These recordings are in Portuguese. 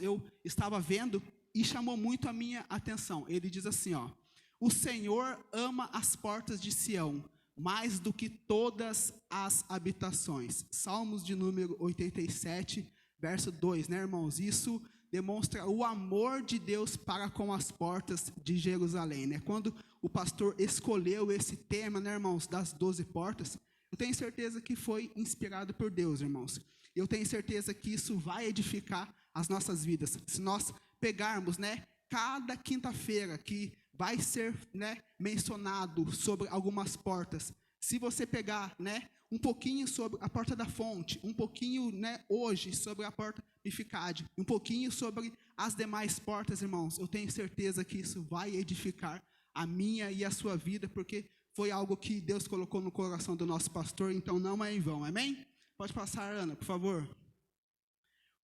eu estava vendo e chamou muito a minha atenção. Ele diz assim, ó: o Senhor ama as portas de Sião, mais do que todas as habitações. Salmos de número 87, verso 2, né, irmãos? Isso demonstra o amor de Deus para com as portas de Jerusalém, né? Quando o pastor escolheu esse tema, né, irmãos, das 12 portas, eu tenho certeza que foi inspirado por Deus, irmãos. Eu tenho certeza que isso vai edificar as nossas vidas. Se nós pegarmos, né, cada quinta-feira que vai ser, né, mencionado sobre algumas portas, se você pegar, né, um pouquinho sobre a porta da fonte, um pouquinho, né, hoje sobre a porta Mificade, um pouquinho sobre as demais portas, irmãos, eu tenho certeza que isso vai edificar a minha e a sua vida, porque foi algo que Deus colocou no coração do nosso pastor, então não é em vão, amém? Pode passar, Ana, por favor.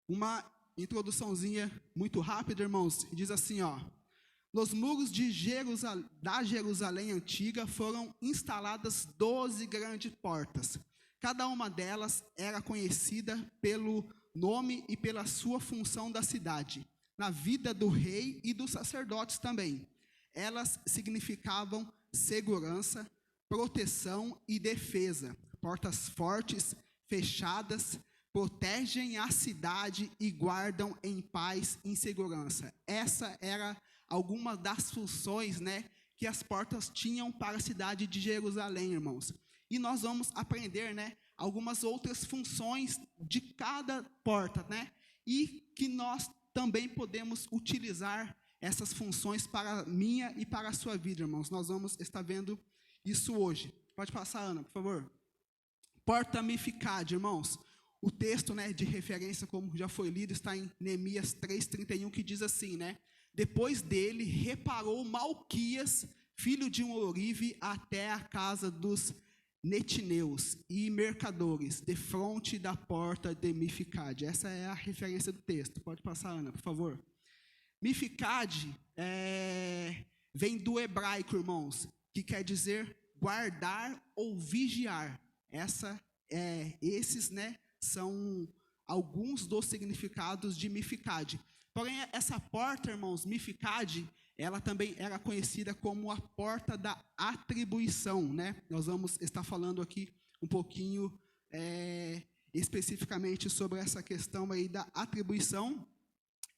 Uma introduçãozinha muito rápida, irmãos, diz assim, ó: nos muros da Jerusalém antiga foram instaladas 12 grandes portas. Cada uma delas era conhecida pelo nome e pela sua função da cidade, na vida do rei e dos sacerdotes também. Elas significavam segurança, proteção e defesa. Portas fortes, fechadas, protegem a cidade e guardam em paz e em segurança. Essa era alguma das funções, né, que as portas tinham para a cidade de Jerusalém, irmãos. E nós vamos aprender, né, algumas outras funções de cada porta, né, e que nós também podemos utilizar essas funções para a minha e para a sua vida, irmãos. Nós vamos estar vendo isso hoje. Pode passar, Ana, por favor. Porta Mificade, irmãos. O texto, né, de referência, como já foi lido, está em Neemias 3:31, que diz assim, né: depois dele reparou Malquias, filho de um ourive, até a casa dos netineus e mercadores, defronte da porta de Mificade. Essa é a referência do texto. Pode passar, Ana, por favor. Mificade vem do hebraico, irmãos, que quer dizer guardar ou vigiar. Esses, né, são alguns dos significados de Mificade. Porém, essa porta, irmãos, Mificade, ela também era conhecida como a porta da atribuição, né? Nós vamos estar falando aqui um pouquinho especificamente sobre essa questão aí da atribuição.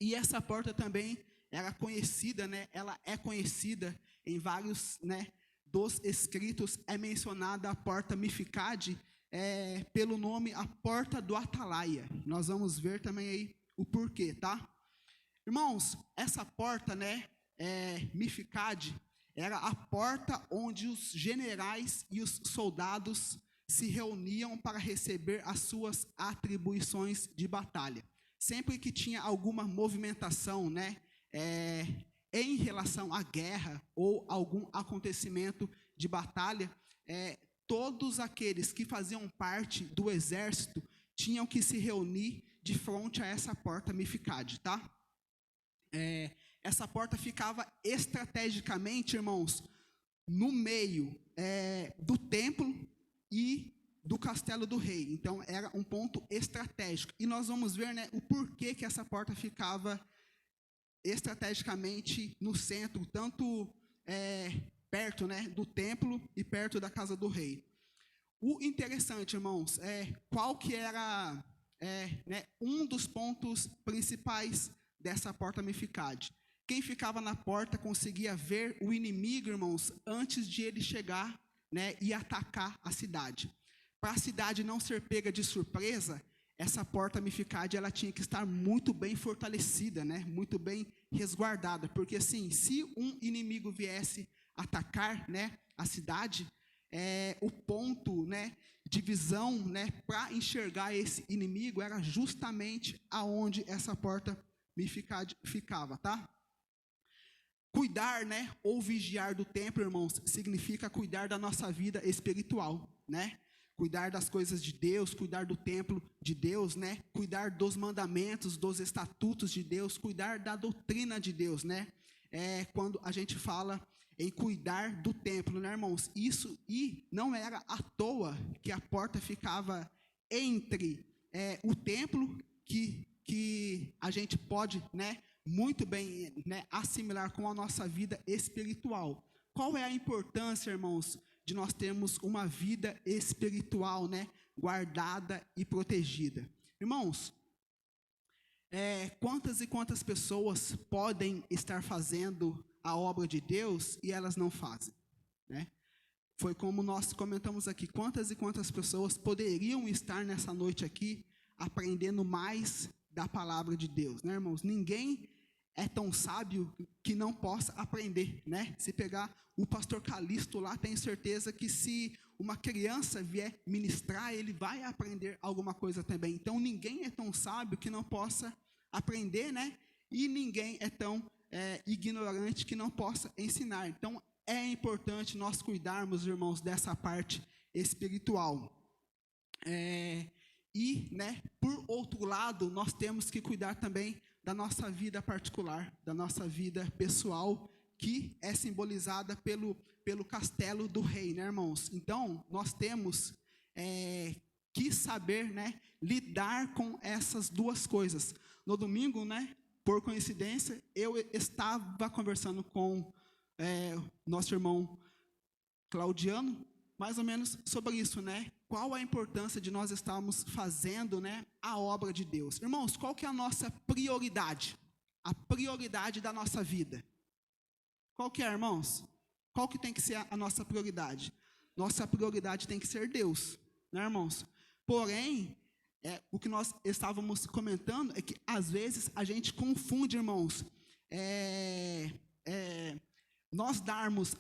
E essa porta também era conhecida, né? Ela é conhecida em vários, né, dos escritos, é mencionada a porta Mificade pelo nome a porta do Atalaia. Nós vamos ver também aí o porquê, tá? Irmãos, essa porta, né, Mificade, era a porta onde os generais e os soldados se reuniam para receber as suas atribuições de batalha. Sempre que tinha alguma movimentação, né, em relação à guerra ou algum acontecimento de batalha, todos aqueles que faziam parte do exército tinham que se reunir de frente a essa porta Mificade, tá? Essa porta ficava estrategicamente, irmãos, no meio do templo e do castelo do rei. Então, era um ponto estratégico. E nós vamos ver, né, o porquê que essa porta ficava estrategicamente no centro, tanto perto, né, do templo e perto da casa do rei. O interessante, irmãos, qual que era né, um dos pontos principais dessa porta Mificade. Quem ficava na porta conseguia ver o inimigo, irmãos, antes de ele chegar, né, e atacar a cidade. Para a cidade não ser pega de surpresa, essa porta Mificade, ela tinha que estar muito bem fortalecida, né, muito bem resguardada, porque assim, se um inimigo viesse atacar, né, a cidade, o ponto, né, de visão, né, para enxergar esse inimigo era justamente aonde essa porta Mificade ficava, tá? Cuidar, né, ou vigiar do templo, irmãos, significa cuidar da nossa vida espiritual, né? Cuidar das coisas de Deus, cuidar do templo de Deus, né? Cuidar dos mandamentos, dos estatutos de Deus, cuidar da doutrina de Deus, né? Quando a gente fala em cuidar do templo, né, irmãos? Isso, e não era à toa que a porta ficava entre o templo, que que a gente pode, né, muito bem, né, assimilar com a nossa vida espiritual. Qual é a importância, irmãos, de nós termos uma vida espiritual, né, guardada e protegida? Irmãos, quantas e quantas pessoas podem estar fazendo a obra de Deus e elas não fazem, né? Foi como nós comentamos aqui, quantas e quantas pessoas poderiam estar nessa noite aqui aprendendo mais da palavra de Deus, né, irmãos? Ninguém é tão sábio que não possa aprender, né? Se pegar o pastor Calixto lá, tenho certeza que se uma criança vier ministrar, ele vai aprender alguma coisa também. Então, ninguém é tão sábio que não possa aprender, né? E ninguém é tão ignorante que não possa ensinar. Então, é importante nós cuidarmos, irmãos, dessa parte espiritual. E, né, por outro lado, nós temos que cuidar também da nossa vida particular, da nossa vida pessoal, que é simbolizada pelo castelo do rei, né, irmãos? Então, nós temos que saber, né, lidar com essas duas coisas. No domingo, né, por coincidência, eu estava conversando com nosso irmão Claudiano, mais ou menos sobre isso, né? Qual a importância de nós estarmos fazendo, né, a obra de Deus? Irmãos, qual que é a nossa prioridade? A prioridade da nossa vida. Qual que é, irmãos? Qual que tem que ser a nossa prioridade? Nossa prioridade tem que ser Deus, né, irmãos? Porém, o que nós estávamos comentando é que, às vezes, a gente confunde, irmãos, nós darmos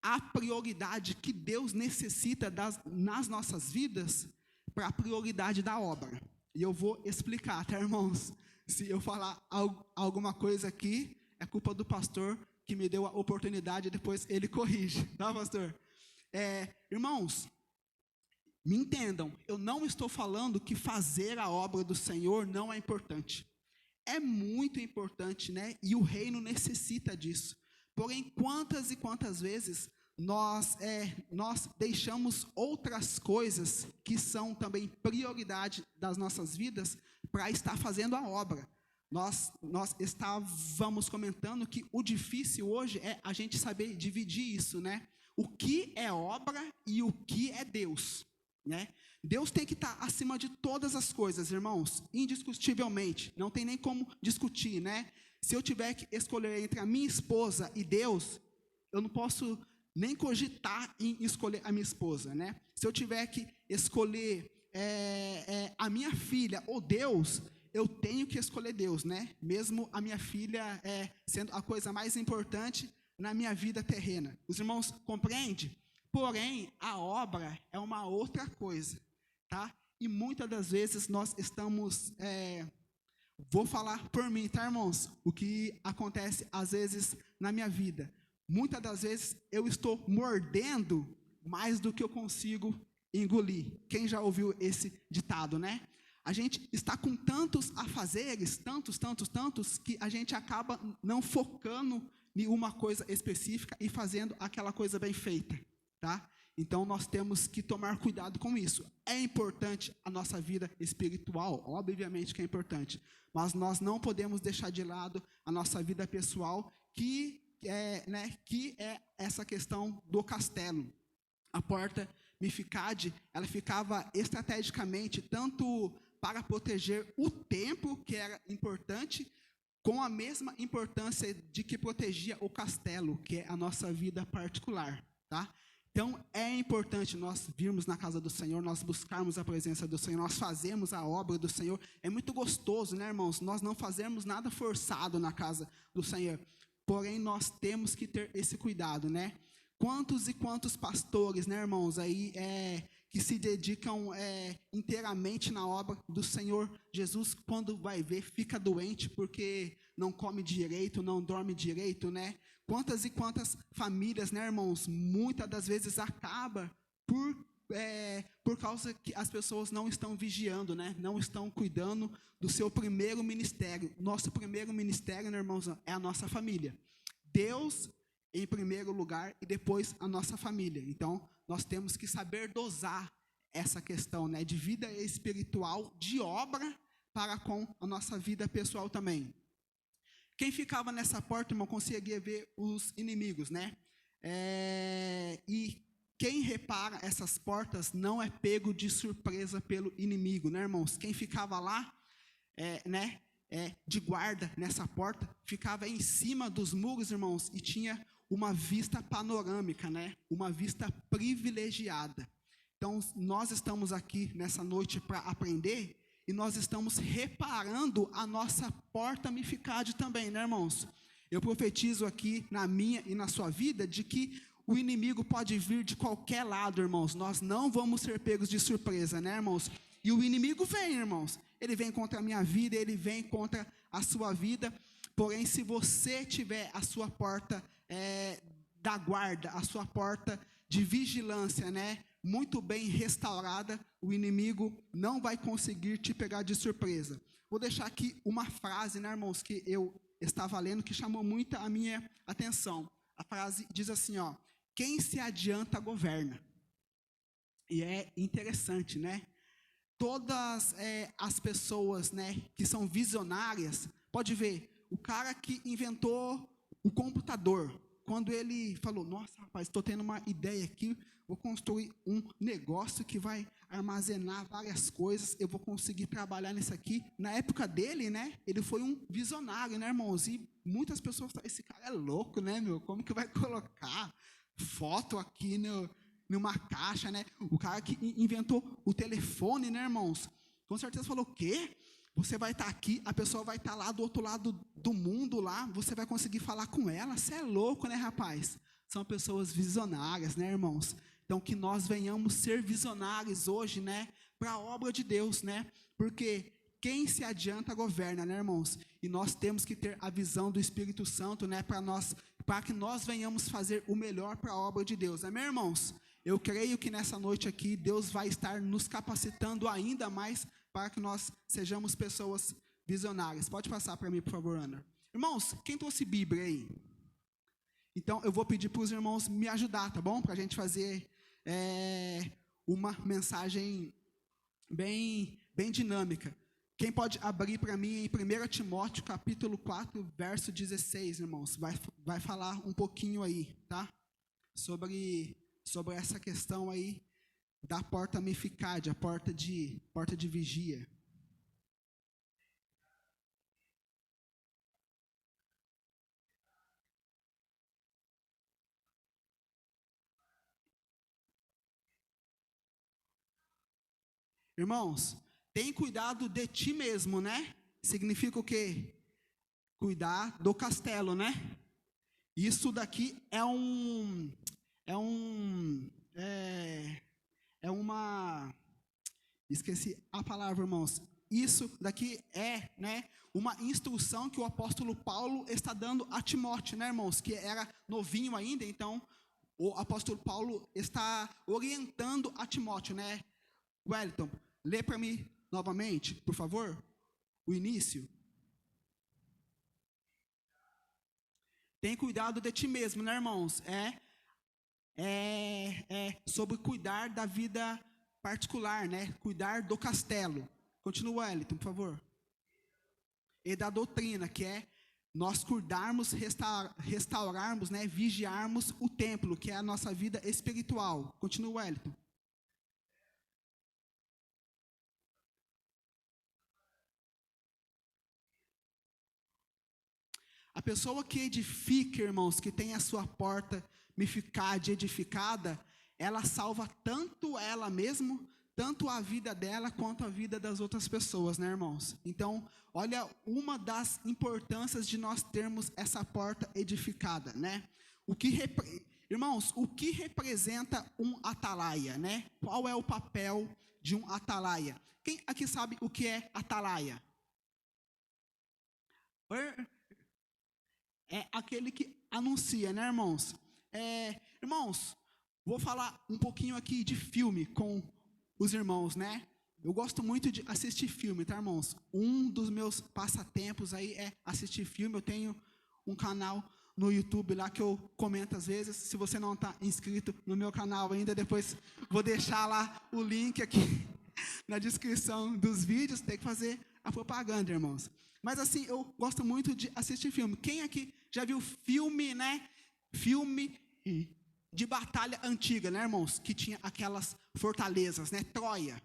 a prioridade que Deus necessita nas nossas vidas para a prioridade da obra. E eu vou explicar, tá, irmãos? Se eu falar alguma coisa aqui, é culpa do pastor que me deu a oportunidade, depois ele corrige, tá, pastor? Irmãos, me entendam, eu não estou falando que fazer a obra do Senhor não é importante. É muito importante, né? E o reino necessita disso. Porém, quantas e quantas vezes nós deixamos outras coisas que são também prioridade das nossas vidas para estar fazendo a obra. Nós estávamos comentando que o difícil hoje é a gente saber dividir isso, né? O que é obra e o que é Deus, né? Deus tem que estar acima de todas as coisas, irmãos, indiscutivelmente, não tem nem como discutir, né? Se eu tiver que escolher entre a minha esposa e Deus, eu não posso nem cogitar em escolher a minha esposa, né? Se eu tiver que escolher a minha filha ou Deus, eu tenho que escolher Deus, né? Mesmo a minha filha sendo a coisa mais importante na minha vida terrena. Os irmãos compreendem? Porém, a obra é uma outra coisa, tá? E muitas das vezes nós estamos... Vou falar por mim, tá, irmãos? O que acontece às vezes na minha vida. Muitas das vezes eu estou mordendo mais do que eu consigo engolir. Quem já ouviu esse ditado, né? A gente está com tantos afazeres, tantos, que a gente acaba não focando em uma coisa específica e fazendo aquela coisa bem feita, tá? Então, nós temos que tomar cuidado com isso. É importante a nossa vida espiritual, obviamente que é importante, mas nós não podemos deixar de lado a nossa vida pessoal, que é essa questão do castelo. A porta Mificade, ela ficava estrategicamente tanto para proteger o templo, que era importante, com a mesma importância de que protegia o castelo, que é a nossa vida particular, tá? Então, é importante nós virmos na casa do Senhor, nós buscarmos a presença do Senhor, nós fazemos a obra do Senhor. É muito gostoso, né, irmãos? Nós não fazemos nada forçado na casa do Senhor. Porém, nós temos que ter esse cuidado, né? Quantos e quantos pastores, né, irmãos, aí que se dedicam inteiramente na obra do Senhor Jesus, quando vai ver, fica doente porque não come direito, não dorme direito, né? Quantas e quantas famílias, né, irmãos, muitas das vezes acaba por causa que as pessoas não estão vigiando, né? Não estão cuidando do seu primeiro ministério. Nosso primeiro ministério, né, irmãos, é a nossa família. Deus em primeiro lugar e depois a nossa família. Então, nós temos que saber dosar essa questão, né, de vida espiritual, de obra, para com a nossa vida pessoal também. Quem ficava nessa porta, irmão, conseguia ver os inimigos, né? E quem repara essas portas não é pego de surpresa pelo inimigo, né, irmãos? Quem ficava lá, de guarda nessa porta, ficava em cima dos muros, irmãos, e tinha uma vista panorâmica, né? Uma vista privilegiada. Então, nós estamos aqui nessa noite para aprender e nós estamos reparando a nossa porta Mificade também, né, irmãos? Eu profetizo aqui na minha e na sua vida de que o inimigo pode vir de qualquer lado, irmãos. Nós não vamos ser pegos de surpresa, né, irmãos? E o inimigo vem, irmãos. Ele vem contra a minha vida, ele vem contra a sua vida. Porém, se você tiver a sua porta da guarda, a sua porta de vigilância, né, muito bem restaurada, o inimigo não vai conseguir te pegar de surpresa. Vou deixar aqui uma frase, né, irmãos, que eu estava lendo, que chamou muito a minha atenção. A frase diz assim, ó: quem se adianta governa. E é interessante, né? Todas as pessoas, né, que são visionárias, pode ver, o cara que inventou o computador, quando ele falou, nossa, rapaz, estou tendo uma ideia aqui, vou construir um negócio que vai armazenar várias coisas, eu vou conseguir trabalhar nisso aqui. Na época dele, né, ele foi um visionário, né, irmãos? E muitas pessoas falam, esse cara é louco, né, meu? Como que vai colocar foto aqui numa caixa, né? O cara que inventou o telefone, né, irmãos? Com certeza falou, o quê? Você vai estar aqui, a pessoa vai estar lá do outro lado do mundo, lá, você vai conseguir falar com ela. Você é louco, né, rapaz? São pessoas visionárias, né, irmãos? Então, que nós venhamos ser visionários hoje, né, para a obra de Deus, né? Porque quem se adianta governa, né, irmãos? E nós temos que ter a visão do Espírito Santo, né, para que nós venhamos fazer o melhor para a obra de Deus. Amém, irmãos? Eu creio que nessa noite aqui, Deus vai estar nos capacitando ainda mais para que nós sejamos pessoas visionárias. Pode passar para mim, por favor, Ana. Irmãos, quem trouxe Bíblia aí? Então, eu vou pedir para os irmãos me ajudar, tá bom? Para a gente fazer uma mensagem bem dinâmica. Quem pode abrir para mim em 1 Timóteo, capítulo 4, verso 16, irmãos? Vai falar um pouquinho aí, tá? Sobre essa questão aí da porta Mificade, a porta de vigia. Irmãos, tem cuidado de ti mesmo, né? Significa o quê? Cuidar do castelo, né? Isso daqui é uma, esqueci a palavra, irmãos. Isso daqui né, uma instrução que o apóstolo Paulo está dando a Timóteo, né, irmãos? Que era novinho ainda, então o apóstolo Paulo está orientando a Timóteo, né? Wellington, lê para mim novamente, por favor, o início. Tem cuidado de ti mesmo, né, irmãos? Sobre cuidar da vida particular, né? Cuidar do castelo. Continua, Wellington, por favor. E da doutrina, que é nós cuidarmos, restaurarmos, né? Vigiarmos o templo, que é a nossa vida espiritual. Continua, Wellington. A pessoa que edifica, irmãos, que tem a sua porta Mificade edificada, ela salva tanto ela mesma, tanto a vida dela, quanto a vida das outras pessoas, né, irmãos? Então, olha, uma das importâncias de nós termos essa porta edificada, né? Irmãos, o que representa um atalaia, né? Qual é o papel de um atalaia? Quem aqui sabe o que é atalaia? É aquele que anuncia, né, irmãos? Irmãos, vou falar um pouquinho aqui de filme com os irmãos, né? Eu gosto muito de assistir filme, tá, irmãos? Um dos meus passatempos aí é assistir filme. Eu tenho um canal no YouTube lá que eu comento às vezes. Se você não está inscrito no meu canal ainda, depois vou deixar lá o link aqui na descrição dos vídeos. Tem que fazer a propaganda, irmãos. Mas assim, eu gosto muito de assistir filme. Quem aqui já viu filme, né? Filme de batalha antiga, né, irmãos? Que tinha aquelas fortalezas, né? Troia.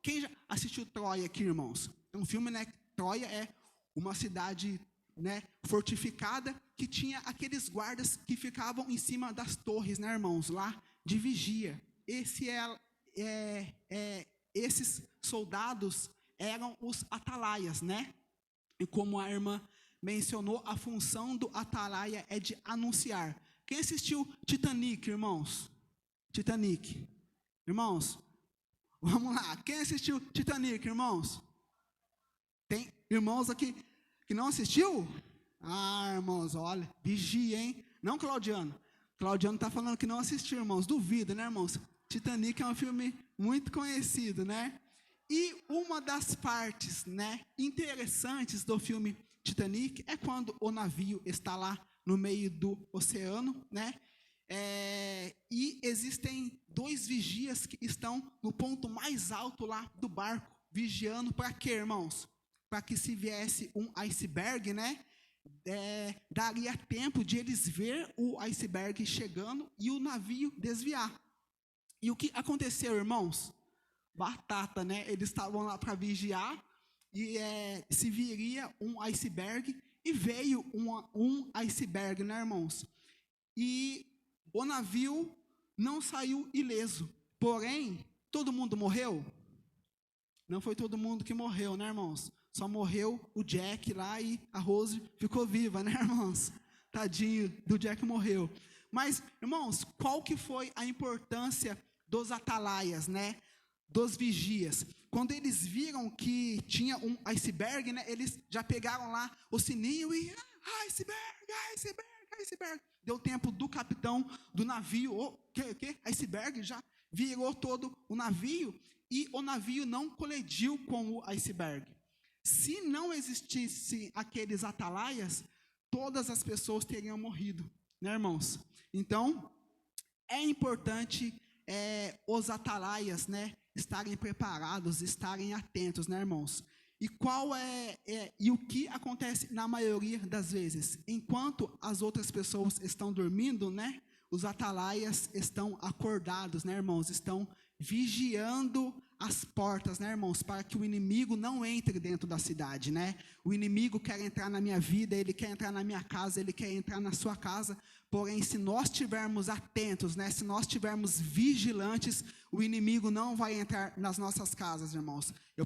Quem já assistiu Troia aqui, irmãos? É um filme, né? Troia é uma cidade, né, fortificada, que tinha aqueles guardas que ficavam em cima das torres, né, irmãos? Lá de vigia. Esses soldados eram os atalaias, né? E como a irmã mencionou, a função do atalaia é de anunciar. Quem assistiu Titanic, irmãos? Titanic. Irmãos, vamos lá. Quem assistiu Titanic, irmãos? Tem irmãos aqui que não assistiu? Ah, irmãos, olha, vigia, hein? Não, Claudiano. Claudiano está falando que não assistiu, irmãos. Duvido, né, irmãos? Titanic é um filme muito conhecido, né? E uma das partes, né, interessantes do filme Titanic é quando o navio está lá no meio do oceano, né? E existem 2 vigias que estão no ponto mais alto lá do barco, vigiando para quê, irmãos? Para que se viesse um iceberg, né? Daria tempo de eles ver o iceberg chegando e o navio desviar. E o que aconteceu, irmãos? Batata, né? Eles estavam lá para vigiar e se viria um iceberg e veio um iceberg, né, irmãos? E o navio não saiu ileso. Porém, todo mundo morreu? Não foi todo mundo que morreu, né, irmãos? Só morreu o Jack lá e a Rose ficou viva, né, irmãos? Tadinho do Jack, morreu. Mas, irmãos, qual que foi a importância dos atalaias, né? Dos vigias? Quando eles viram que tinha um iceberg, né? Eles já pegaram lá o sininho e iceberg. Deu tempo do capitão do navio, iceberg, já virou todo o navio e o navio não colidiu com o iceberg. Se não existisse aqueles atalaias, todas as pessoas teriam morrido, né, irmãos? Então, é importante os atalaias, né, estarem preparados, estarem atentos, né, irmãos? E e o que acontece na maioria das vezes? Enquanto as outras pessoas estão dormindo, né, os atalaias estão acordados, né, irmãos? Estão vigiando as portas, né, irmãos? Para que o inimigo não entre dentro da cidade, né? O inimigo quer entrar na minha vida, ele quer entrar na minha casa, ele quer entrar na sua casa. Porém, se nós estivermos atentos, né, se nós estivermos vigilantes, o inimigo não vai entrar nas nossas casas, irmãos. Eu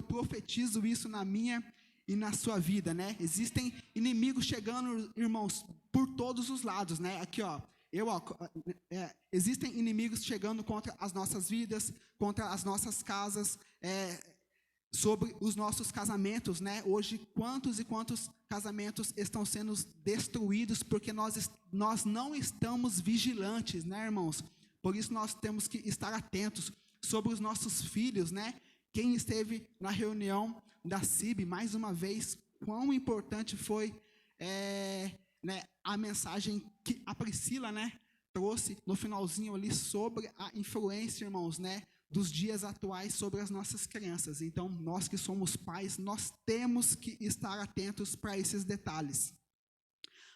profetizo isso na minha e na sua vida, né? Existem inimigos chegando, irmãos, por todos os lados, né? Aqui, ó. Existem inimigos chegando contra as nossas vidas, contra as nossas casas, sobre os nossos casamentos, né? Hoje, quantos e quantos casamentos estão sendo destruídos porque nós não estamos vigilantes, né, irmãos? Por isso nós temos que estar atentos sobre os nossos filhos, né? Quem esteve na reunião da CIB, mais uma vez, quão importante foi né, a mensagem que a Priscila, né, trouxe no finalzinho ali sobre a influência, irmãos, né, dos dias atuais sobre as nossas crianças. Então, nós que somos pais, nós temos que estar atentos para esses detalhes.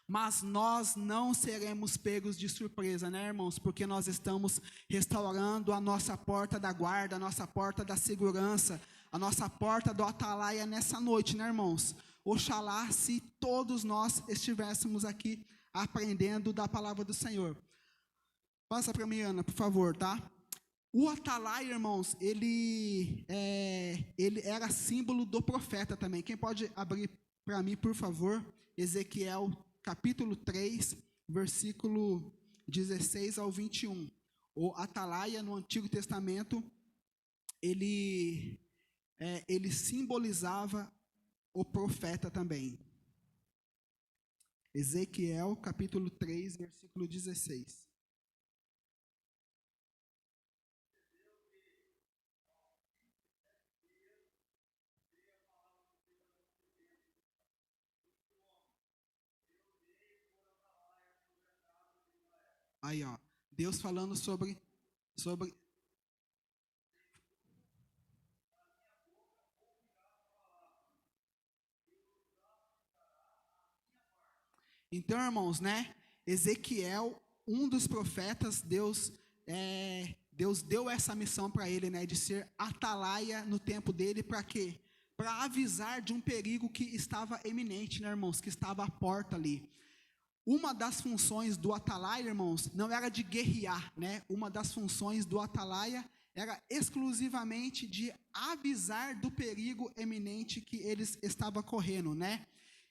Mas nós não seremos pegos de surpresa, né, irmãos? Porque nós estamos restaurando a nossa porta da guarda, a nossa porta da segurança, a nossa porta do atalaia nessa noite, né, irmãos? Oxalá se todos nós estivéssemos aqui aprendendo da palavra do Senhor. Passa para mim, Ana, por favor, tá? O atalaia, irmãos, ele era símbolo do profeta também. Quem pode abrir para mim, por favor? Ezequiel, capítulo 3, versículo 16 ao 21. O atalaia, no Antigo Testamento, ele simbolizava o profeta também. Ezequiel, capítulo 3, versículo 16. Aí, ó, Deus falando sobre Então, irmãos, né? Ezequiel, um dos profetas, Deus deu essa missão para ele, né? De ser atalaia no tempo dele, para quê? Para avisar de um perigo que estava eminente, né, irmãos? Que estava à porta ali. Uma das funções do atalaia, irmãos, não era de guerrear, né? Uma das funções do atalaia era exclusivamente de avisar do perigo eminente que eles estavam correndo, né?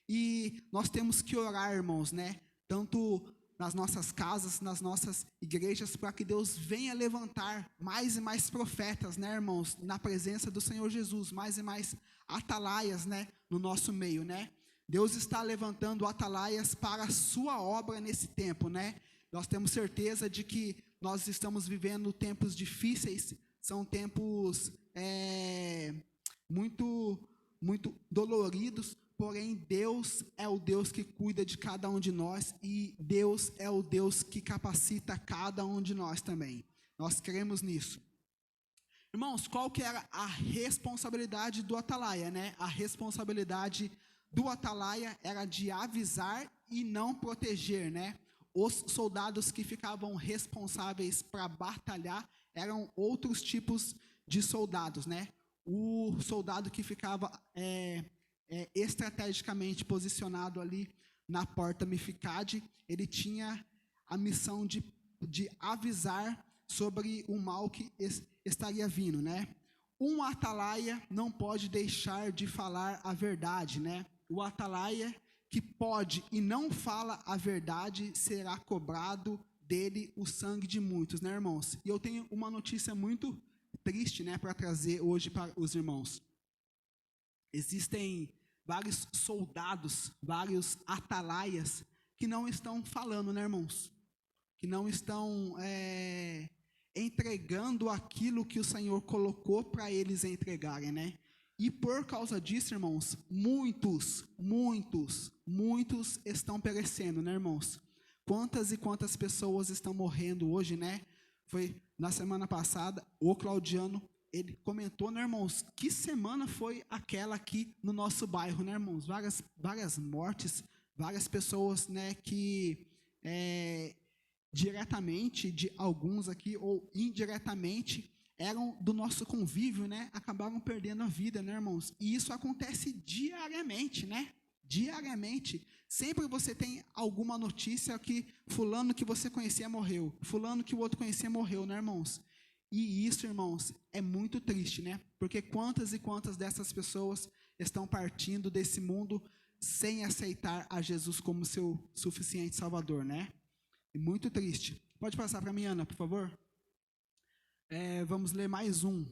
E nós temos que orar, irmãos, né? Tanto nas nossas casas, nas nossas igrejas, para que Deus venha levantar mais e mais profetas, né, irmãos? Na presença do Senhor Jesus, mais e mais atalaias, né? No nosso meio, né? Deus está levantando atalaias para a sua obra nesse tempo, né? Nós temos certeza de que nós estamos vivendo tempos difíceis, são tempos muito doloridos, porém Deus é o Deus que cuida de cada um de nós e Deus é o Deus que capacita cada um de nós também. Nós cremos nisso. Irmãos, qual que era a responsabilidade do atalaia, né? A responsabilidade do atalaia era de avisar e não proteger, né? Os soldados que ficavam responsáveis para batalhar eram outros tipos de soldados, né? O soldado que ficava estrategicamente posicionado ali na porta Mificade, ele tinha a missão de avisar sobre o mal que estaria vindo, né? Um atalaia não pode deixar de falar a verdade, né? O atalaia que pode e não fala a verdade, será cobrado dele o sangue de muitos, né, irmãos? E eu tenho uma notícia muito triste, né, para trazer hoje para os irmãos. Existem vários soldados, vários atalaias que não estão falando, né, irmãos? Que não estão entregando aquilo que o Senhor colocou para eles entregarem, né? E por causa disso, irmãos, muitos estão perecendo, né, irmãos? Quantas e quantas pessoas estão morrendo hoje, né? Foi na semana passada, o Claudiano, ele comentou, né, irmãos, que semana foi aquela aqui no nosso bairro, né, irmãos? Várias mortes, várias pessoas, né, que diretamente de alguns aqui ou indiretamente eram do nosso convívio, né? Acabaram perdendo a vida, né, irmãos? E isso acontece diariamente, né? Diariamente. Sempre você tem alguma notícia que fulano que você conhecia morreu, fulano que o outro conhecia morreu, né, irmãos? E isso, irmãos, é muito triste, né? Porque quantas e quantas dessas pessoas estão partindo desse mundo sem aceitar a Jesus como seu suficiente Salvador, né? É muito triste. Pode passar para mim, Ana, por favor? Vamos ler mais um.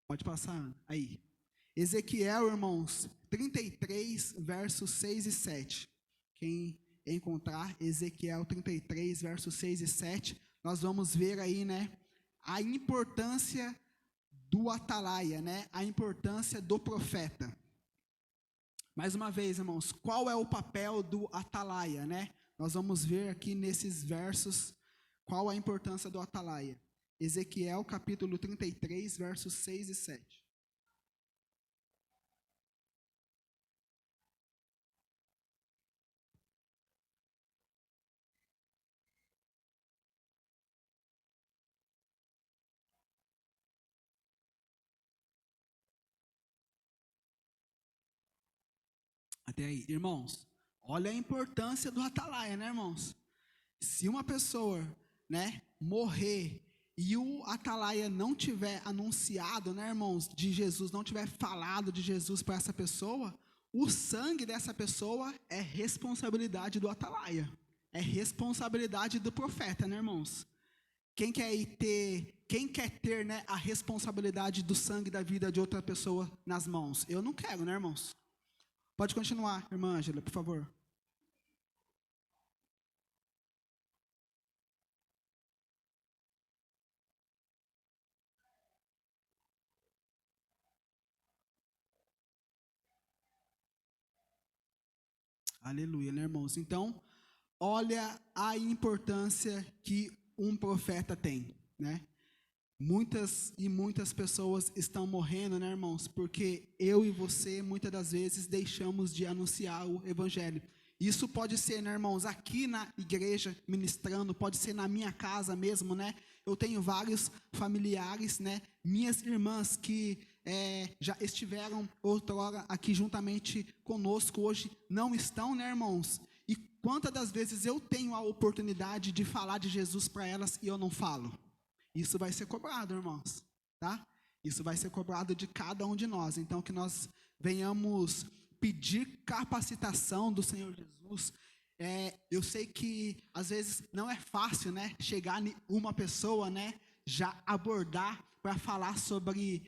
Pode passar, Ana. Aí. Ezequiel, irmãos, 33, versos 6 e 7. Quem encontrar Ezequiel 33, versos 6 e 7, nós vamos ver aí, né, a importância do atalaia, né, a importância do profeta. Mais uma vez, irmãos, qual é o papel do atalaia, né? Nós vamos ver aqui nesses versos qual a importância do atalaia. Ezequiel, capítulo 33, versos 6 e 7. Até aí, irmãos, olha a importância do atalaia, né, irmãos? Se uma pessoa, né, morrer e o atalaia não tiver anunciado, né, irmãos, de Jesus, não tiver falado de Jesus para essa pessoa, o sangue dessa pessoa é responsabilidade do atalaia, é responsabilidade do profeta, né, irmãos? Quem quer ter, né, a responsabilidade do sangue da vida de outra pessoa nas mãos? Eu não quero, né, irmãos? Pode continuar, irmã Ângela, por favor. Aleluia, né, irmãos? Então, olha a importância que um profeta tem, né? Muitas pessoas estão morrendo, né, irmãos? Porque eu e você, muitas das vezes, deixamos de anunciar o evangelho. Isso pode ser, né, irmãos, aqui na igreja, ministrando, pode ser na minha casa mesmo, né? Eu tenho vários familiares, né? Minhas irmãs que já estiveram outrora aqui juntamente conosco, hoje não estão, né, irmãos? E quantas das vezes eu tenho a oportunidade de falar de Jesus para elas e eu não falo? Isso vai ser cobrado, irmãos, tá? Isso vai ser cobrado de cada um de nós. Então, que nós venhamos pedir capacitação do Senhor Jesus. Eu sei que, às vezes, não é fácil, né? Chegar em uma pessoa, né? Já abordar para falar sobre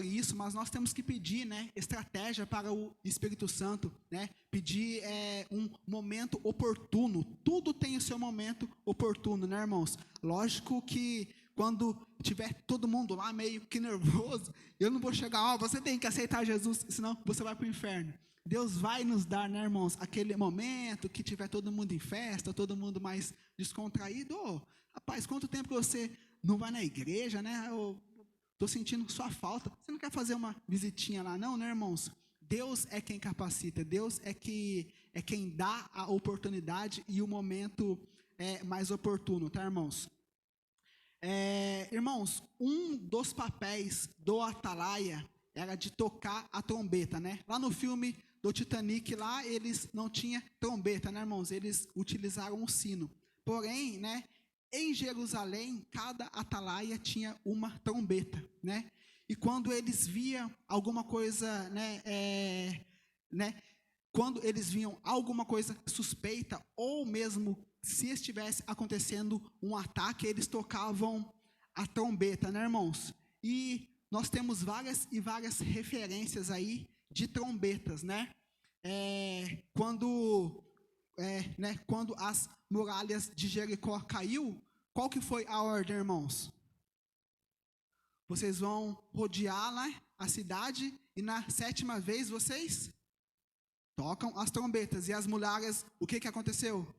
isso, mas nós temos que pedir, né? Estratégia para o Espírito Santo, né? Pedir um momento oportuno. Tudo tem o seu momento oportuno, né, irmãos? Lógico que quando tiver todo mundo lá meio que nervoso, eu não vou chegar, você tem que aceitar Jesus, senão você vai para o inferno. Deus vai nos dar, né, irmãos, aquele momento que tiver todo mundo em festa, todo mundo mais descontraído. Rapaz, quanto tempo que você não vai na igreja, né? Estou sentindo sua falta. Você não quer fazer uma visitinha lá, não, né, irmãos? Deus é quem capacita, Deus é quem dá a oportunidade e o momento mais oportuno, tá, irmãos? Irmãos, um dos papéis do atalaia era de tocar a trombeta, né? Lá no filme do Titanic, lá eles não tinham trombeta, né, irmãos? Eles utilizaram um sino. Porém, né, em Jerusalém, cada atalaia tinha uma trombeta, né? E quando eles viam alguma coisa, quando eles viam alguma coisa suspeita, ou mesmo se estivesse acontecendo um ataque, eles tocavam a trombeta, né, irmãos? E nós temos várias e várias referências aí de trombetas, né? Quando as muralhas de Jericó caiu, qual que foi a ordem, irmãos? Vocês vão rodear lá a cidade e na 7ª vez vocês tocam as trombetas. E as muralhas, o que aconteceu?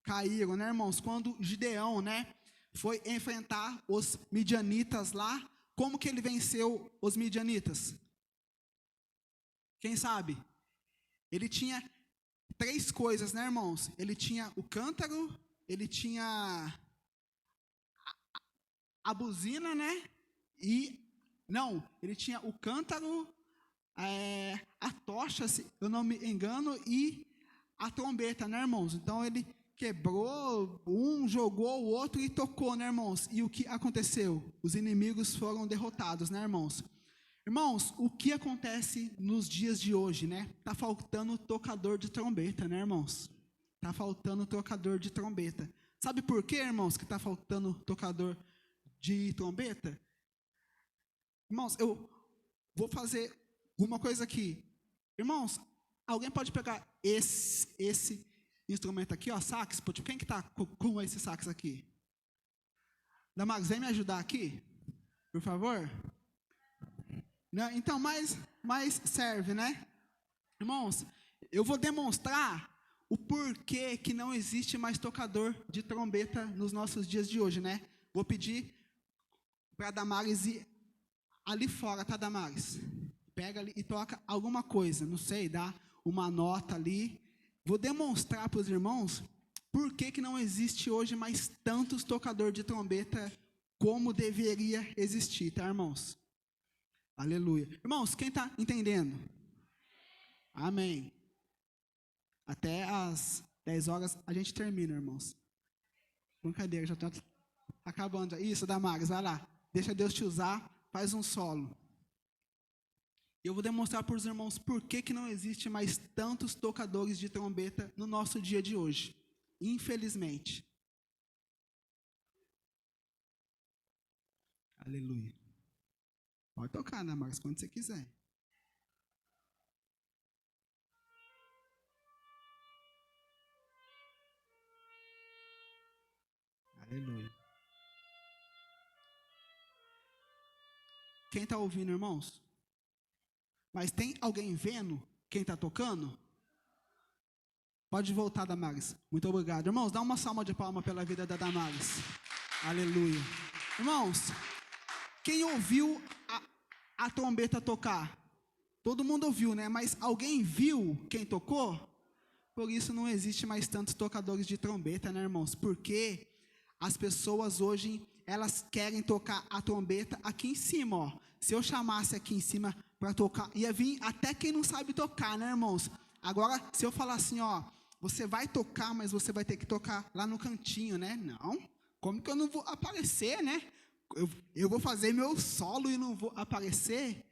Caíram, né, irmãos? Quando Gideão, né, foi enfrentar os midianitas lá, como que ele venceu os midianitas? Quem sabe? Ele tinha 3 coisas, né, irmãos? Ele tinha o cântaro, ele tinha a buzina, né? Ele tinha o cântaro, a tocha, se eu não me engano, e a trombeta, né, irmãos? Então ele quebrou um, jogou o outro e tocou, né, irmãos? E o que aconteceu? Os inimigos foram derrotados, né, irmãos? Irmãos, o que acontece nos dias de hoje, né? Tá faltando tocador de trombeta, né, irmãos? Tá faltando tocador de trombeta. Sabe por quê, irmãos, que tá faltando tocador de trombeta? Irmãos, eu vou fazer uma coisa aqui. Irmãos, alguém pode pegar esse instrumento aqui, ó, sax? Quem que tá com esse sax aqui? Damares, vem me ajudar aqui, por favor. Não, então, mas serve, né? Irmãos, eu vou demonstrar o porquê que não existe mais tocador de trombeta nos nossos dias de hoje, né? Vou pedir para Damares ir ali fora, tá, Damares? Pega ali e toca alguma coisa, não sei, dá uma nota ali. Vou demonstrar para os irmãos por que não existe hoje mais tantos tocadores de trombeta como deveria existir, tá, irmãos? Aleluia. Irmãos, quem está entendendo? Amém. Até às 10 horas a gente termina, irmãos. Brincadeira, já está acabando. Isso, Damares, vai lá. Deixa Deus te usar, faz um solo. Eu vou demonstrar para os irmãos por que não existe mais tantos tocadores de trombeta no nosso dia de hoje. Infelizmente. Aleluia. Pode tocar, né, Marcos, quando você quiser. Aleluia. Quem está ouvindo, irmãos? Mas tem alguém vendo quem está tocando? Pode voltar, Damares. Muito obrigado. Irmãos, dá uma salva de palmas pela vida da Damares. Aleluia. Irmãos, Quem ouviu a trombeta tocar? Todo mundo ouviu, né? Mas alguém viu quem tocou? Por isso não existe mais tantos tocadores de trombeta, né, irmãos? Porque as pessoas hoje, elas querem tocar a trombeta aqui em cima, ó. Se eu chamasse aqui em cima para tocar, ia vir até quem não sabe tocar, né, irmãos? Agora, se eu falar assim, ó, você vai tocar, mas você vai ter que tocar lá no cantinho, né? Não, como que eu não vou aparecer, né? Eu vou fazer meu solo e não vou aparecer?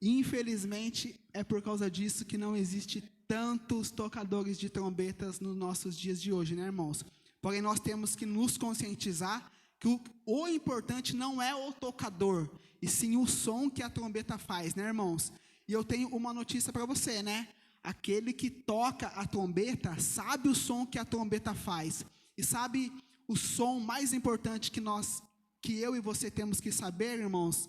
Infelizmente, é por causa disso que não existe tantos tocadores de trombetas nos nossos dias de hoje, né, irmãos? Porém, nós temos que nos conscientizar que o importante não é o tocador, e sim o som que a trombeta faz, né, irmãos? E eu tenho uma notícia para você, né? Aquele que toca a trombeta sabe o som que a trombeta faz. E sabe o som mais importante que eu e você temos que saber, irmãos,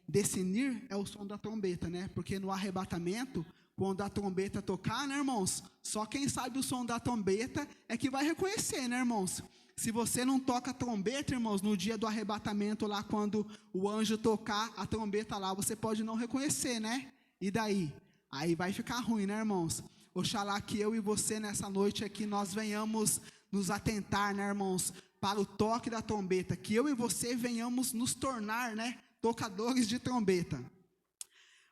definir é o som da trombeta, né? Porque no arrebatamento, quando a trombeta tocar, né, irmãos? Só quem sabe o som da trombeta é que vai reconhecer, né, irmãos? Se você não toca a trombeta, irmãos, no dia do arrebatamento lá, quando o anjo tocar a trombeta lá, você pode não reconhecer, né? E daí? Aí vai ficar ruim, né, irmãos? Oxalá que eu e você nessa noite aqui, nós venhamos nos atentar, né, irmãos, para o toque da trombeta, que eu e você venhamos nos tornar, né, tocadores de trombeta.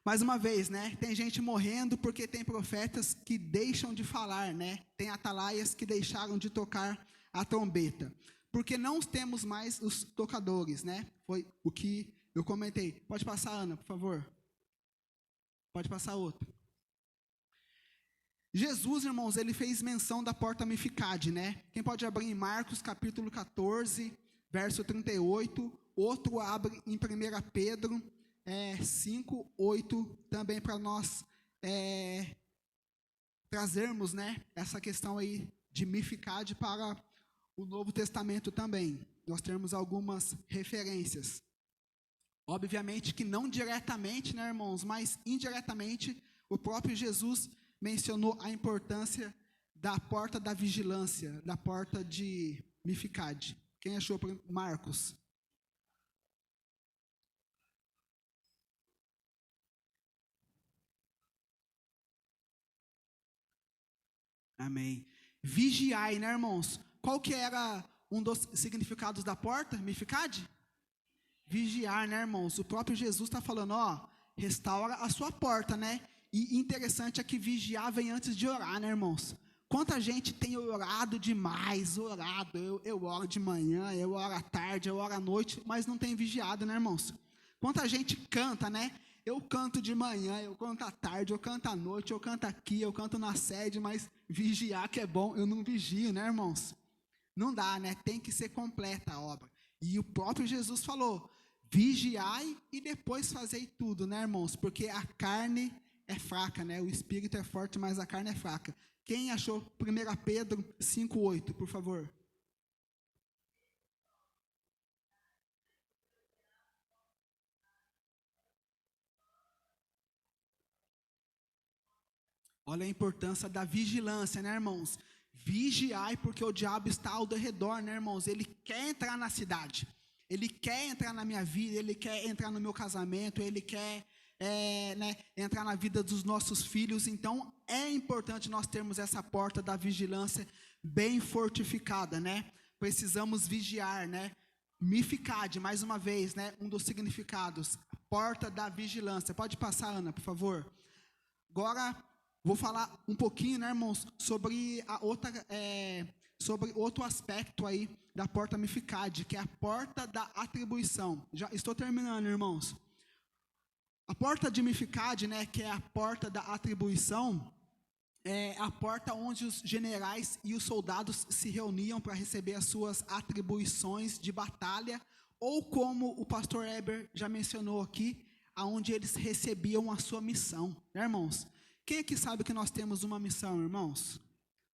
Mais uma vez, né, tem gente morrendo porque tem profetas que deixam de falar, né, tem atalaias que deixaram de tocar a trombeta, porque não temos mais os tocadores, né, foi o que eu comentei. Pode passar, Ana, por favor. Pode passar outro. Jesus, irmãos, ele fez menção da porta Mificade, né? Quem pode abrir em Marcos capítulo 14, verso 38, outro abre em 1 Pedro 5, 8, também para nós trazermos, né, essa questão aí de Mificade para o Novo Testamento também. Nós temos algumas referências. Obviamente que não diretamente, né, irmãos, mas indiretamente, o próprio Jesus mencionou a importância da porta da vigilância, da porta de Mificade. Quem achou? Marcos. Amém. Vigiai, né, irmãos? Qual que era um dos significados da porta, Mificade? Vigiar, né, irmãos? O próprio Jesus está falando, ó, restaura a sua porta, né? E interessante é que vigiar vem antes de orar, né, irmãos? Quanta gente tem orado demais, orado, eu oro de manhã, eu oro à tarde, eu oro à noite, mas não tem vigiado, né, irmãos? Quanta gente canta, né? Eu canto de manhã, eu canto à tarde, eu canto à noite, eu canto aqui, eu canto na sede, mas vigiar que é bom, eu não vigio, né, irmãos? Não dá, né? Tem que ser completa a obra. E o próprio Jesus falou, vigiai e depois fazei tudo, né, irmãos? Porque a carne é fraca, né? O espírito é forte, mas a carne é fraca. Quem achou 1 Pedro 5,8, por favor? Olha a importância da vigilância, né, irmãos? Vigiai, porque o diabo está ao redor, né, irmãos? Ele quer entrar na cidade, ele quer entrar na minha vida, ele quer entrar no meu casamento, ele quer né, entrar na vida dos nossos filhos. Então, é importante nós termos essa porta da vigilância bem fortificada, né? Precisamos vigiar, né? Mificade, mais uma vez, né? Um dos significados, porta da vigilância. Pode passar, Ana, por favor. Agora, vou falar um pouquinho, né, irmãos, sobre sobre outro aspecto aí da porta Mificade, que é a porta da atribuição. Já estou terminando, irmãos. A porta de Mificade, né, que é a porta da atribuição, é a porta onde os generais e os soldados se reuniam para receber as suas atribuições de batalha, ou como o pastor Eber já mencionou aqui, aonde eles recebiam a sua missão, né, irmãos? Quem aqui sabe que nós temos uma missão, irmãos?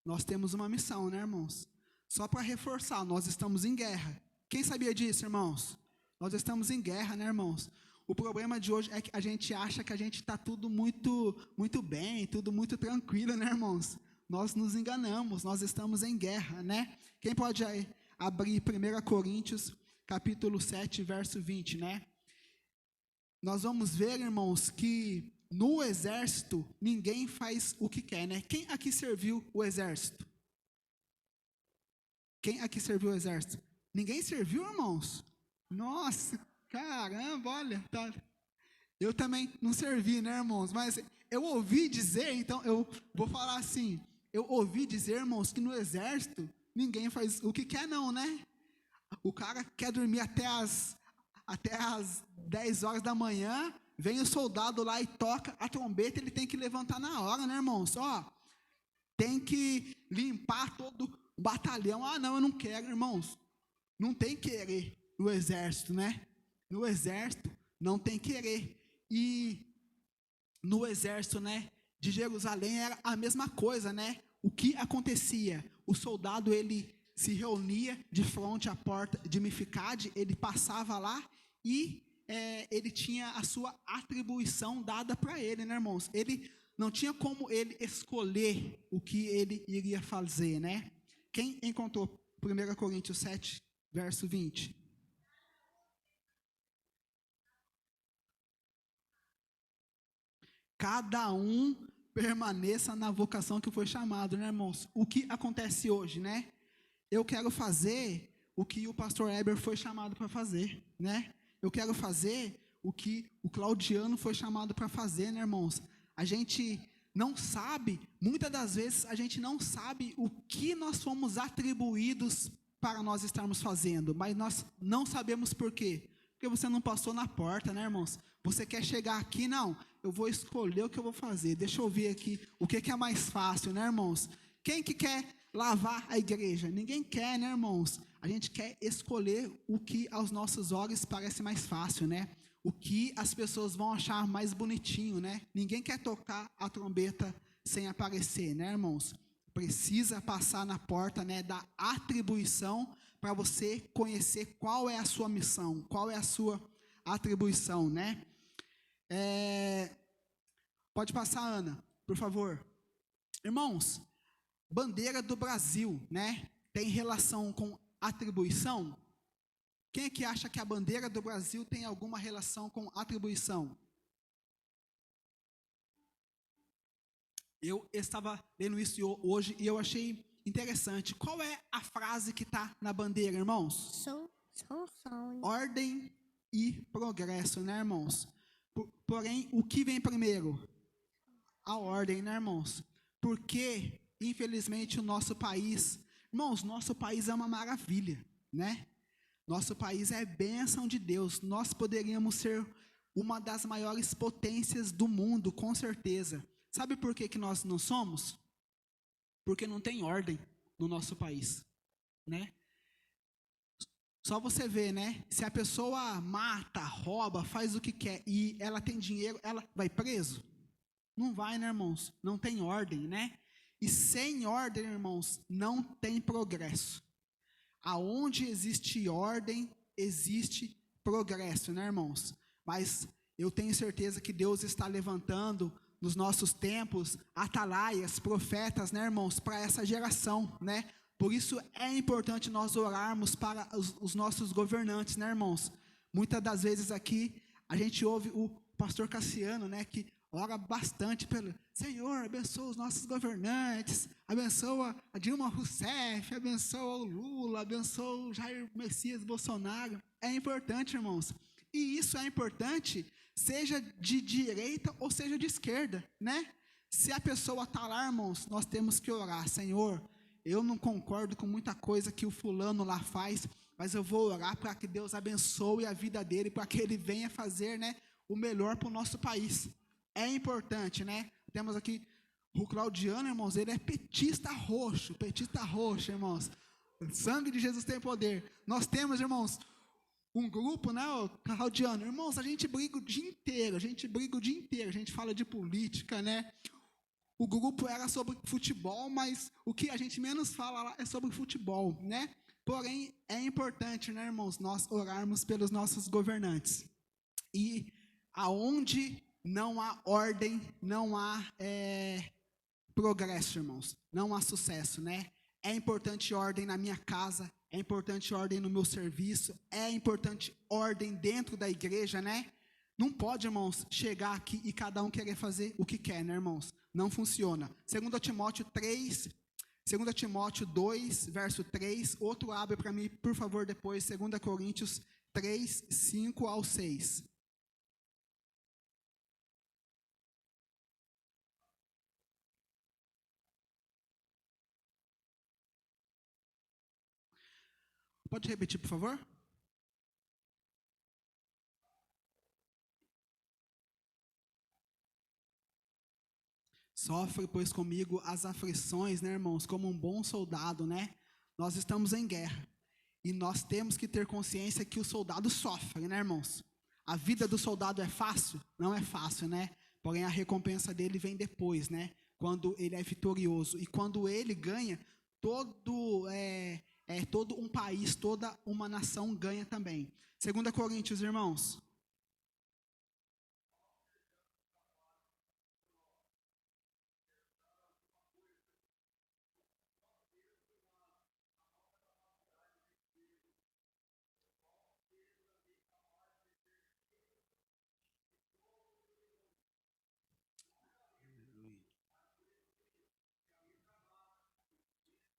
Nós temos uma missão, né, irmãos? Só para reforçar, nós estamos em guerra. Quem sabia disso, irmãos? Nós estamos em guerra, né, irmãos? O problema de hoje é que a gente acha que a gente está tudo muito bem, tudo muito tranquilo, né, irmãos? Nós nos enganamos, nós estamos em guerra, né? Quem pode abrir 1 Coríntios, capítulo 7, verso 20, né? Nós vamos ver, irmãos, que no exército ninguém faz o que quer, né? Quem aqui serviu o exército? Quem aqui serviu o exército? Ninguém serviu, irmãos? Nossa, caramba, olha, tá. Eu também não servi, né, irmãos? Mas eu ouvi dizer, então eu vou falar assim, eu ouvi dizer, irmãos, que no exército ninguém faz o que quer não, né? O cara quer dormir até as 10 horas da manhã, vem o soldado lá e toca a trombeta, ele tem que levantar na hora, né, irmãos? Ó, tem que limpar todo o batalhão. Ah, não, eu não quero, irmãos. Não tem querer no exército, né? No exército não tem querer. E no exército, né, de Jerusalém era a mesma coisa, né? O que acontecia? O soldado, ele se reunia de frente à porta de Mificade, ele passava lá e ele tinha a sua atribuição dada para ele, né, irmãos? Ele não tinha como ele escolher o que ele iria fazer, né? Quem encontrou 1 Coríntios 7, verso 20? Cada um permaneça na vocação que foi chamado, né, irmãos? O que acontece hoje, né? Eu quero fazer o que o pastor Heber foi chamado para fazer, né? Eu quero fazer o que o Claudiano foi chamado para fazer, né, irmãos? A gente não sabe, muitas das vezes a gente não sabe o que nós fomos atribuídos para nós estarmos fazendo, mas nós não sabemos por quê. Porque você não passou na porta, né, irmãos? Você quer chegar aqui, não, eu vou escolher o que eu vou fazer. Deixa eu ver aqui o que é mais fácil, né, irmãos? Quem que quer lavar a igreja? Ninguém quer, né, irmãos? A gente quer escolher o que aos nossos olhos parece mais fácil, né? O que as pessoas vão achar mais bonitinho, né? Ninguém quer tocar a trombeta sem aparecer, né, irmãos? Precisa passar na porta, né, da atribuição para você conhecer qual é a sua missão, qual é a sua atribuição, né? Pode passar, Ana, por favor. Irmãos, bandeira do Brasil, né? Tem relação com atribuição? Quem é que acha que a bandeira do Brasil tem alguma relação com atribuição? Eu estava lendo isso hoje e eu achei interessante. Qual é a frase que está na bandeira, irmãos? Ordem e progresso, né, irmãos? Porém, o que vem primeiro? A ordem, né, irmãos? Porque, infelizmente, o nosso país... Irmãos, nosso país é uma maravilha, né? Nosso país é bênção de Deus. Nós poderíamos ser uma das maiores potências do mundo, com certeza. Sabe por que nós não somos? Porque não tem ordem no nosso país, né? Só você vê, né? Se a pessoa mata, rouba, faz o que quer e ela tem dinheiro, ela vai preso? Não vai, né, irmãos? Não tem ordem, né? E sem ordem, irmãos, não tem progresso. Aonde existe ordem, existe progresso, né, irmãos? Mas eu tenho certeza que Deus está levantando nos nossos tempos atalaias, profetas, né, irmãos, para essa geração, né? Por isso é importante nós orarmos para os nossos governantes, né, irmãos? Muitas das vezes aqui a gente ouve o pastor Cassiano, né, que ora bastante pelo Senhor, abençoa os nossos governantes, abençoa a Dilma Rousseff, abençoa o Lula, abençoa o Jair Messias Bolsonaro. É importante, irmãos. E isso é importante, seja de direita ou seja de esquerda, né? Se a pessoa está lá, irmãos, nós temos que orar. Senhor, eu não concordo com muita coisa que o fulano lá faz, mas eu vou orar para que Deus abençoe a vida dele, para que ele venha fazer, né, o melhor para o nosso país. É importante, né? Temos aqui o Claudiano, irmãos, ele é petista roxo, irmãos. O sangue de Jesus tem poder. Nós temos, irmãos, um grupo, né, o Claudiano. Irmãos, a gente briga o dia inteiro, a gente fala de política, né? O grupo era sobre futebol, mas o que a gente menos fala lá é sobre futebol, né? Porém, é importante, né, irmãos, nós orarmos pelos nossos governantes. E aonde não há ordem, não há progresso, irmãos. Não há sucesso, né? É importante ordem na minha casa, é importante ordem no meu serviço, é importante ordem dentro da igreja, né? Não pode, irmãos, chegar aqui e cada um querer fazer o que quer, né, irmãos? Não funciona. 2 Timóteo 2, verso 3. Outro abre para mim, por favor, depois. 2 Coríntios 3, 5 ao 6. Pode repetir, por favor? Sofre, pois, comigo as aflições, né, irmãos? Como um bom soldado, né? Nós estamos em guerra. E nós temos que ter consciência que o soldado sofre, né, irmãos? A vida do soldado é fácil? Não é fácil, né? Porém, a recompensa dele vem depois, né? Quando ele é vitorioso. E quando ele ganha, todo um país, toda uma nação ganha também. 2 Coríntios, irmãos.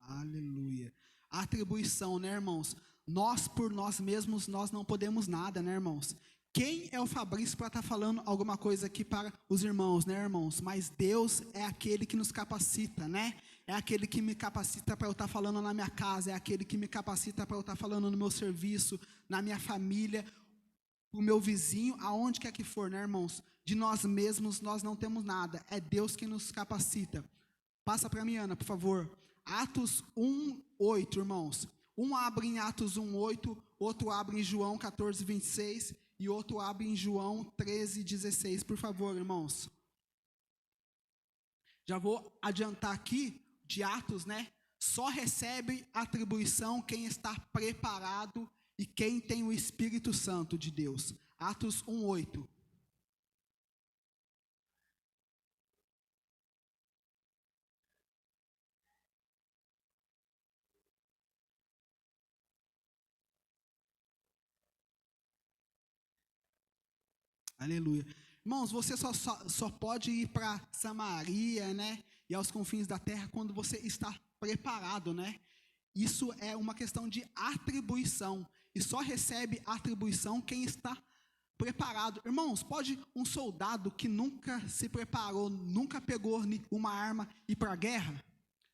Aleluia. Atribuição, né, irmãos? Nós, por nós mesmos, nós não podemos nada, né, irmãos? Quem é o Fabrício para estar falando alguma coisa aqui para os irmãos, né, irmãos? Mas Deus é aquele que nos capacita, né? É aquele que me capacita para eu estar falando na minha casa, é aquele que me capacita para eu estar falando no meu serviço, na minha família, o meu vizinho, aonde quer que for, né, irmãos? De nós mesmos nós não temos nada, é Deus que nos capacita. Passa para mim, Ana, por favor. Atos 1, 8, irmãos. Um abre em Atos 1, 8, outro abre em João 14, 26 e outro abre em João 13, 16. Por favor, irmãos. Já vou adiantar aqui, de Atos, né? Só recebe atribuição quem está preparado e quem tem o Espírito Santo de Deus. Atos 1, 8. Aleluia. Irmãos, você só pode ir para Samaria, né? E aos confins da terra quando você está preparado, né? Isso é uma questão de atribuição. E só recebe atribuição quem está preparado. Irmãos, pode um soldado que nunca se preparou, nunca pegou uma arma ir para a guerra?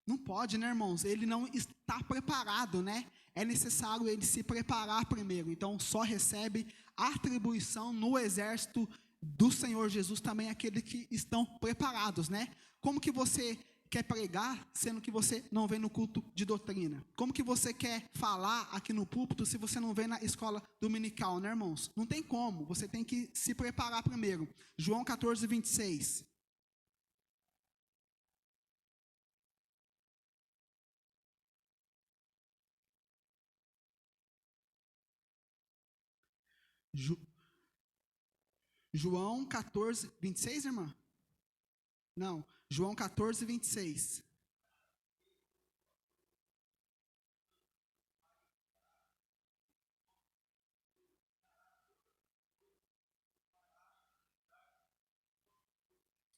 Não pode, né, irmãos? Ele não está preparado, né? É necessário ele se preparar primeiro. Então, só recebe atribuição no exército do Senhor Jesus também aqueles que estão preparados, né? Como que você quer pregar, sendo que você não vem no culto de doutrina? Como que você quer falar aqui no púlpito se você não vem na escola dominical, né, irmãos? Não tem como, você tem que se preparar primeiro. João 14, 26. Ju, João 14, 26, irmã? Não, João 14, 26.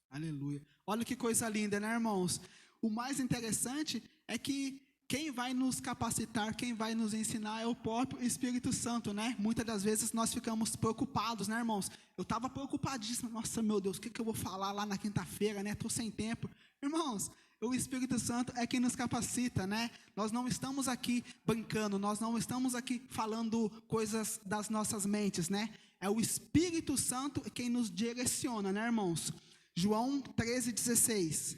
Aleluia. Olha que coisa linda, né, irmãos? O mais interessante é que quem vai nos capacitar, quem vai nos ensinar é o próprio Espírito Santo, né? Muitas das vezes nós ficamos preocupados, né, irmãos? Eu estava preocupadíssimo. Nossa, meu Deus, o que eu vou falar lá na quinta-feira, né? Estou sem tempo. Irmãos, o Espírito Santo é quem nos capacita, né? Nós não estamos aqui brincando, nós não estamos aqui falando coisas das nossas mentes, né? É o Espírito Santo quem nos direciona, né, irmãos? João 13, 16.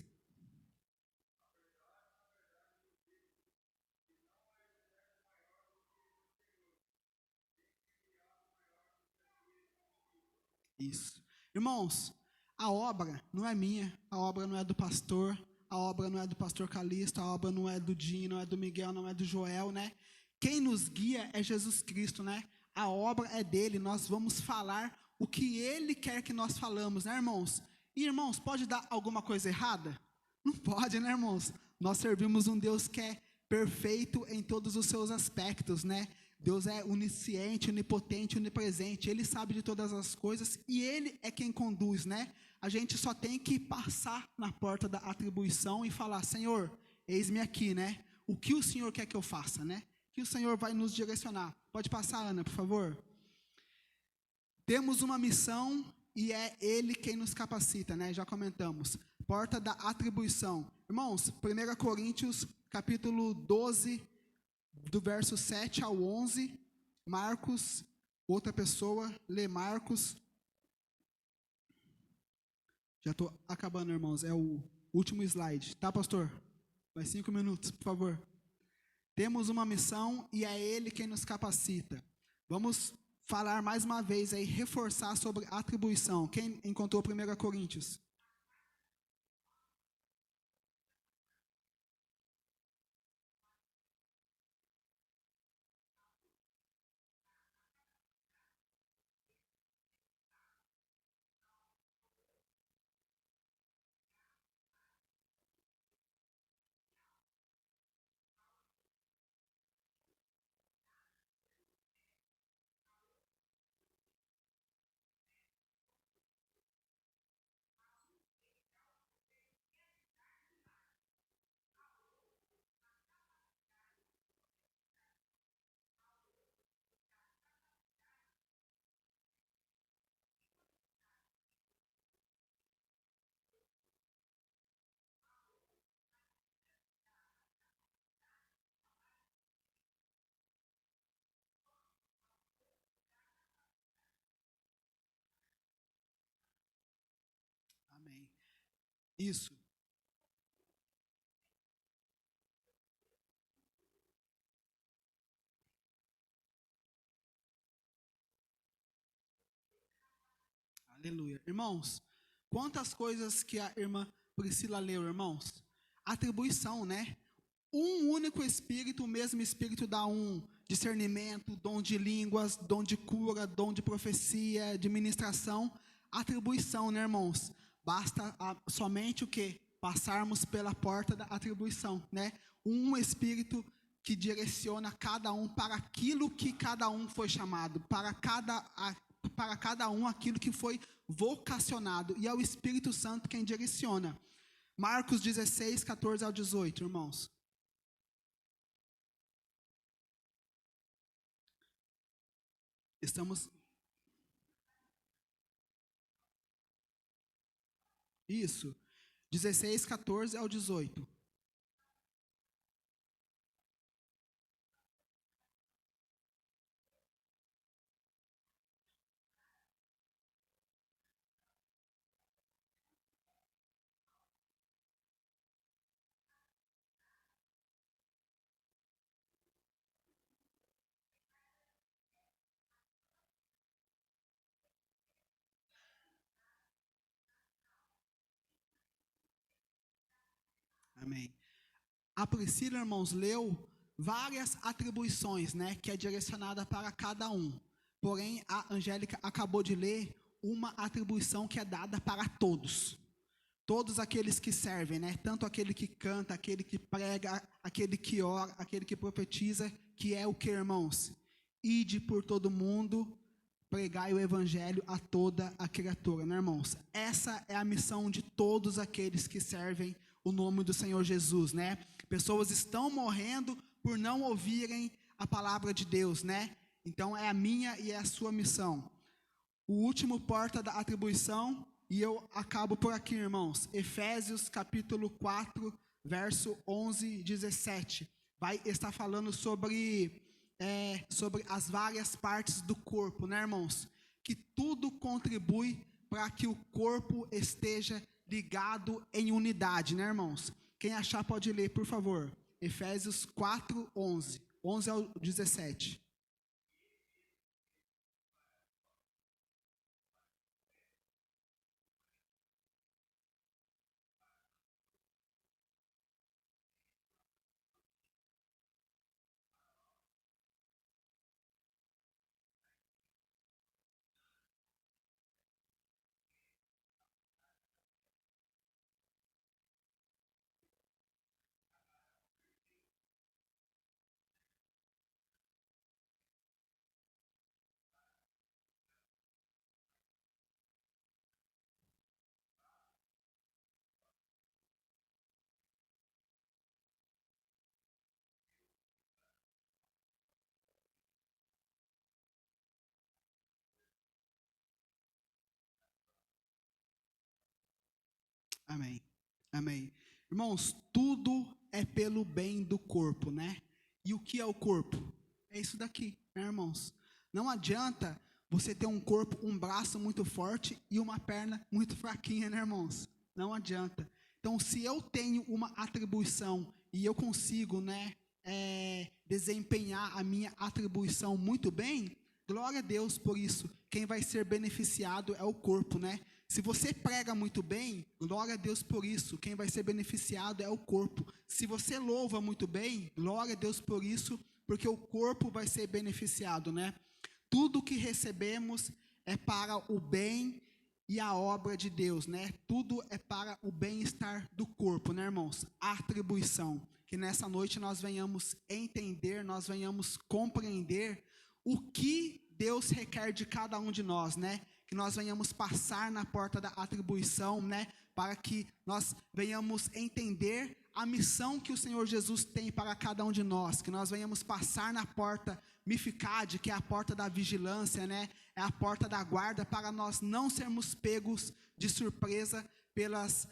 Isso. Irmãos, a obra não é minha, a obra não é do pastor, a obra não é do pastor Calixto, a obra não é do Dinho, não é do Miguel, não é do Joel, né? Quem nos guia é Jesus Cristo, né? A obra é dele, nós vamos falar o que ele quer que nós falamos, né, irmãos? E, irmãos, pode dar alguma coisa errada? Não pode, né, irmãos? Nós servimos um Deus que é perfeito em todos os seus aspectos, né? Deus é onisciente, onipotente, onipresente. Ele sabe de todas as coisas e Ele é quem conduz, né? A gente só tem que passar na porta da atribuição e falar: Senhor, eis-me aqui, né? O que o Senhor quer que eu faça, né? Que o Senhor vai nos direcionar. Pode passar, Ana, por favor. Temos uma missão e é Ele quem nos capacita, né? Já comentamos. Porta da atribuição. Irmãos, 1 Coríntios, capítulo 12, do verso 7 ao 11. Marcos, outra pessoa, lê Marcos. Já estou acabando, irmãos. É o último slide. Tá, pastor? Mais 5 minutos, por favor. Temos uma missão e é Ele quem nos capacita. Vamos falar mais uma vez aí, reforçar sobre atribuição. Quem encontrou 1 Coríntios? Amém. Isso. Aleluia. Irmãos, quantas coisas que a irmã Priscila leu, irmãos? Atribuição, né? Um único Espírito, o mesmo Espírito dá um discernimento, dom de línguas, dom de cura, dom de profecia, de ministração, atribuição, né, irmãos? Basta somente o quê? Passarmos pela porta da atribuição, né? Um Espírito que direciona cada um para aquilo que cada um foi chamado, para cada um aquilo que foi vocacionado, e é o Espírito Santo quem direciona. Marcos 16, 14 ao 18, irmãos. Estamos. Isso. 16, 14 ao 18. Amém. A Priscila, irmãos, leu várias atribuições, né, que é direcionada para cada um. Porém, a Angélica acabou de ler uma atribuição que é dada para todos. Todos aqueles que servem, né? Tanto aquele que canta, aquele que prega, aquele que ora, aquele que profetiza, que é o que, irmãos? Ide por todo mundo, pregai o evangelho a toda a criatura, né, irmãos? Essa é a missão de todos aqueles que servem o nome do Senhor Jesus, né? Pessoas estão morrendo por não ouvirem a palavra de Deus, né? Então é a minha e é a sua missão. O último porta da atribuição, e eu acabo por aqui, irmãos. Efésios capítulo 4, verso 11 e 17. Vai estar falando sobre as várias partes do corpo, né, irmãos? Que tudo contribui para que o corpo esteja ligado em unidade, né, irmãos? Quem achar pode ler, por favor. Efésios 4, 11. 11 ao 17. Amém. Amém. Irmãos, tudo é pelo bem do corpo, né? E o que é o corpo? É isso daqui, né, irmãos? Não adianta você ter um corpo, um braço muito forte e uma perna muito fraquinha, né, irmãos? Não adianta. Então, se eu tenho uma atribuição e eu consigo, né, desempenhar a minha atribuição muito bem, glória a Deus por isso. Quem vai ser beneficiado é o corpo, né? Se você prega muito bem, glória a Deus por isso. Quem vai ser beneficiado é o corpo. Se você louva muito bem, glória a Deus por isso, porque o corpo vai ser beneficiado, né? Tudo que recebemos é para o bem e a obra de Deus, né? Tudo é para o bem-estar do corpo, né, irmãos? A atribuição. Que nessa noite nós venhamos entender, nós venhamos compreender o que Deus requer de cada um de nós, né? Que nós venhamos passar na porta da atribuição, né? Para que nós venhamos entender a missão que o Senhor Jesus tem para cada um de nós. Que nós venhamos passar na porta Mificade, que é a porta da vigilância, né? É a porta da guarda, para nós não sermos pegos de surpresa pelas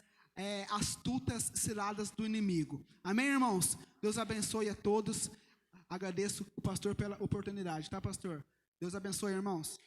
astutas ciladas do inimigo. Amém, irmãos? Deus abençoe a todos. Agradeço o pastor pela oportunidade, tá, pastor? Deus abençoe, irmãos.